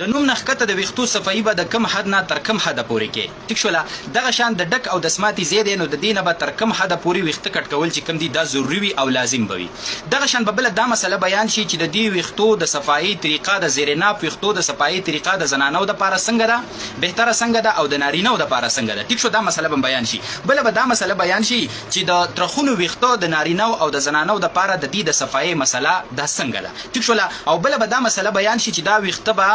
د نوم نخکته د ویختو صفایي به د کم حد نه تر کم حد پورې کې ټیک شوله دغه شان د ډک او د سماتي زیات نو د دینه به تر کم حد پورې ویخته کټ کول چې کم دي دا ضروري وي او لازم به وي دغه شان به بل دا مسله بیان شي چې د دې ویختو د صفایي طریقه د زیرناپ ویختو د صفایي طریقه د زنانو د پاره څنګه ده بهتره څنګه ده او د نارینهو د پاره څنګه ده ټیک شو دا مسله به بیان شي بل به دا مسله بیان شي چې د ترخونو ویختو د نارینهو او د زنانو د پاره د دې د صفایي مسله دا څنګه ده ټیک شو او بل به دا مسله بیان شي چې دا ویخته به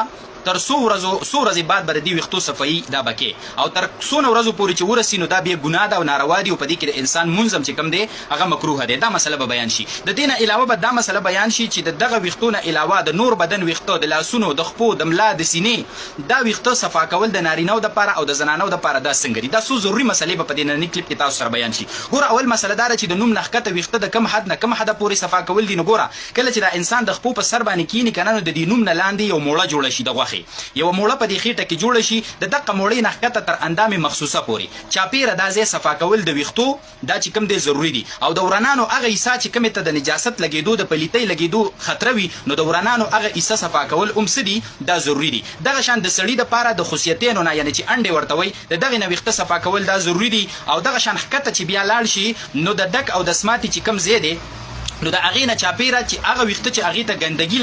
تر څو ورځې بعد به د دې ویختو صفایي دا بکې او تر څو ورځو پورې چې ورسي نو دا به ګناه ده او ناروا دي او په دې کې د انسان منظم چې کم دی هغه مکروه دی دا مسله به بیان شي د دې نه علاوه به دا مسله بیان شي چې دغه ویختو نه علاوه د نور بدن ویختو د لاسونو د خپو د ملا د سینې دا ویختو صفا کول د نارینهو د پاره او د زنانو د پاره دا څنګه دي دا څو ضروري مسلې په دې نه کلیپ کې تاسو سره بیان شي ګوره اول مسله دا چې د نوم نخکته ویخته د کم حد نه کم حد پورې صفا کول دي نو ګوره کله چې دا انسان د خپو په سر باندې کینی کنه نو د دې نوم نه لاندې یو موړه جوړ شي د غوخي یو موړه په دې خېټه کې جوړ شي د دقه موړې نخکته تر اندامه مخصوصه پورې چاپیره دا ځای صفا کول د ویختو دا چې کم دی ضروری دي او د ورانانو هغه حصہ چې کم ته د نجاست لګیدو د پلیتۍ لګیدو خطر وي نو د ورانانو هغه حصہ صفا کول سدي دا ضروری دي دغه شان د سړی د پاره د خصوصیتونو نه یعنی چې انډه ورته وي دغه نه ویخته صفا کول دا ضروری دي او دغه شان خکته چې بیا لاړ شي نو د دک او د سماتي چې کم زیاده نو د اغه نه چاپیره چې هغه ویخته چې اغه ته ګندګي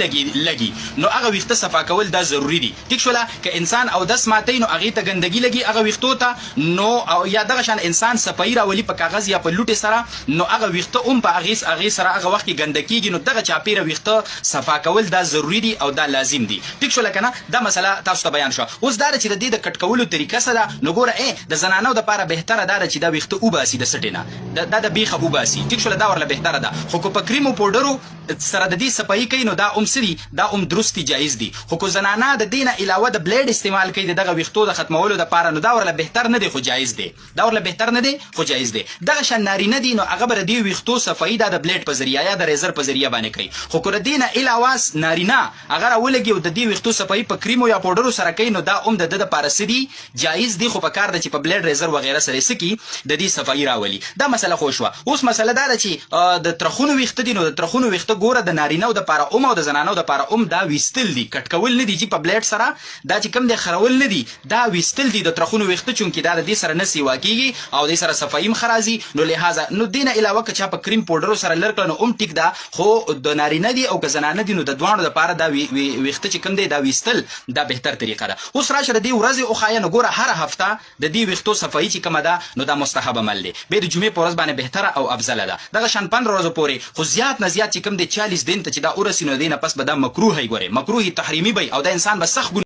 لګي نو هغه ویخته صفا کول دا ضروری دي ټیک شولا ک انسان او د سماتي نو اغه ته ګندګي لګي هغه ویختو ته نو او یا دغه شان انسان صفای راولي په کاغذ یا په لوټي سره نو هغه ویخته په اغه سره هغه وخت کې ګندګيږي نو دغه چاپیره ویخته صفا کول دا ضروری دي او دا لازم دي ټیک شولا کنه دا مسله تاسو ته بیان شو اوس دا چې د دې د کټ کولو طریقه سره نو ګوره د زنانو د لپاره بهتره ده چې دا ویخته وباسي د سټینا دا د بیخه وباسي ټیک شولا دا ورله بهتره ده خو په کریمو پودرو سره د دې صفایي کوي نو دا سری دا درستی جایز دي خو کو زنانه د دینه علاوه د بلیډ استعمال کوي دغه ویختو د ختمولو د پاره نو دا ورله بهتر نه دی خو جایز دی دا ورله بهتر نه دی خو جایز دی دغه شان نارینه دي نو هغه بر دی ویختو صفایي د بلیډ په ذریعہ یا د ریزر په ذریعہ باندې کوي خو کو د دینه علاوه نارینه هغه راولګي د دې ویختو صفایي په کریمو یا پودرو سره کوي نو دا د لپاره سدي جایز دی خو په کار د چې په بلیډ ریزر وغیرہ سره سکی د دې صفایي راولي دا مسله خو شو اوس مسله دا چې د ترخونو ویخته دي نو د ترخونو ویخته ګوره د نارینه او د پاره او د زنانو د پاره دا ویستل دي کټ کول نه دي چې په بلیډ سره دا چې کم دي خرول نه دي دا ویستل دي د ترخونو ویخته چون کې دا د دې سره نسی واکیږي او د سره صفایم خرازي نو لہذا نو دینه علاوه که په کریم پودرو سره لړکل نو ټیک دا خو د نارینه دي او که زنانه دي نو د دوانو د پاره دا ویخته چې کم دي دا ویستل دا بهتر طریقه ده اوس راشه د دې ورځ او خاینه ګوره هر هفته د دې ویختو صفایي چې کم ده نو دا مستحب عمل دی به د جمعې په ورځ باندې بهتره او افضل ده دغه شان 15 ورځې پورې خو زیات نه زیات چې کم دي 40 دین ته چې دا اورسینو دینه پس به دا مکروه هي ګوره مکروه تحریمی به او دا انسان به سخت